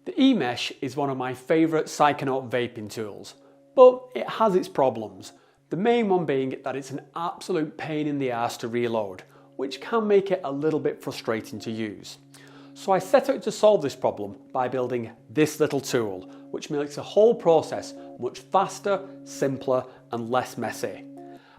The e-mesh is one of my favourite psychonaut vaping tools, but it has its problems. The main one being that it's an absolute pain in the ass to reload, which can make it a little bit frustrating to use. So I set out to solve this problem by building this little tool, which makes the whole process much faster, simpler and less messy.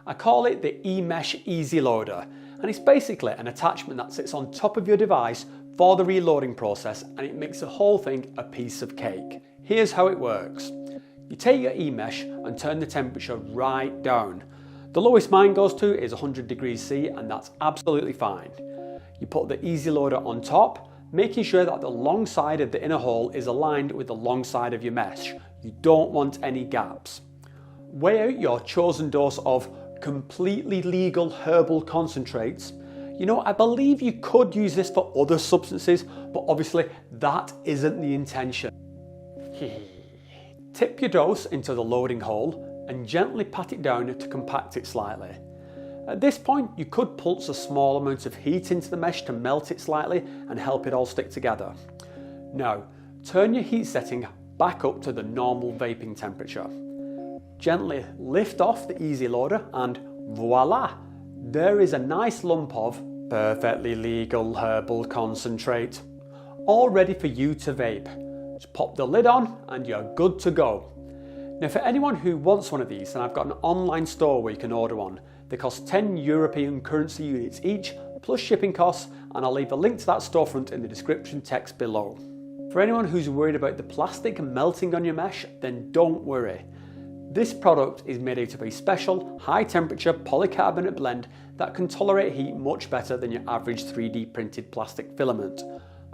I call it the e-mesh Easy Loader, and it's basically an attachment that sits on top of your device for the reloading process, and it makes the whole thing a piece of cake. Here's how it works. You take your e-mesh and turn the temperature right down. The lowest mine goes to is 100 degrees C, and that's absolutely fine. You put the Easy Loader on top, making sure that the long side of the inner hole is aligned with the long side of your mesh. You don't want any gaps. Weigh out your chosen dose of completely legal herbal concentrates. You know, I believe you could use this for other substances, but obviously that isn't the intention. Tip your dose into the loading hole and gently pat it down to compact it slightly. At this point, you could pulse a small amount of heat into the mesh to melt it slightly and help it all stick together. Now, turn your heat setting back up to the normal vaping temperature. Gently lift off the Easy Loader and voila! There is a nice lump of perfectly legal herbal concentrate, all ready for you to vape. Just pop the lid on and you're good to go. Now for anyone who wants one of these, then I've got an online store where you can order one. They cost 10 European currency units each, plus shipping costs, and I'll leave a link to that storefront in the description text below. For anyone who's worried about the plastic melting on your mesh, then don't worry. This product is made out of a special high temperature polycarbonate blend that can tolerate heat much better than your average 3D printed plastic filament.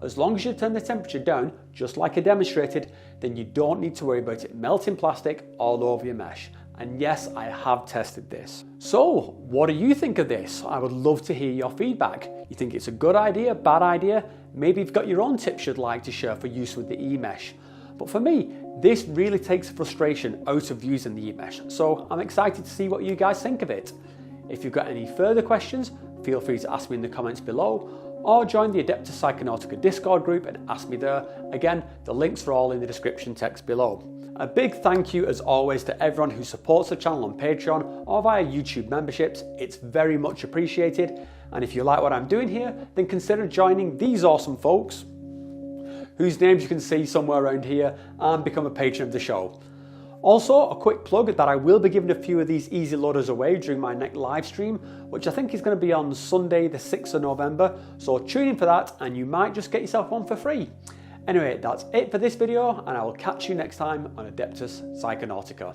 As long as you turn the temperature down, just like I demonstrated, then you don't need to worry about it melting plastic all over your mesh. And yes, I have tested this. So, what do you think of this? I would love to hear your feedback. You think it's a good idea, bad idea? Maybe you've got your own tips you'd like to share for use with the e-mesh. But for me, this really takes frustration out of using the e-mesh, so I'm excited to see what you guys think of it. If you've got any further questions, feel free to ask me in the comments below, or join the Adeptus Psychonautica Discord group and ask me there. Again, the links are all in the description text below. A big thank you as always to everyone who supports the channel on Patreon or via YouTube memberships. It's very much appreciated, and if you like what I'm doing here, then consider joining these awesome folks, whose names you can see somewhere around here, and become a patron of the show. Also, a quick plug that I will be giving a few of these Easy Loaders away during my next live stream, which I think is going to be on Sunday the 6th of November, so tune in for that and you might just get yourself one for free. Anyway, that's it for this video, and I will catch you next time on Adeptus Psychonautica.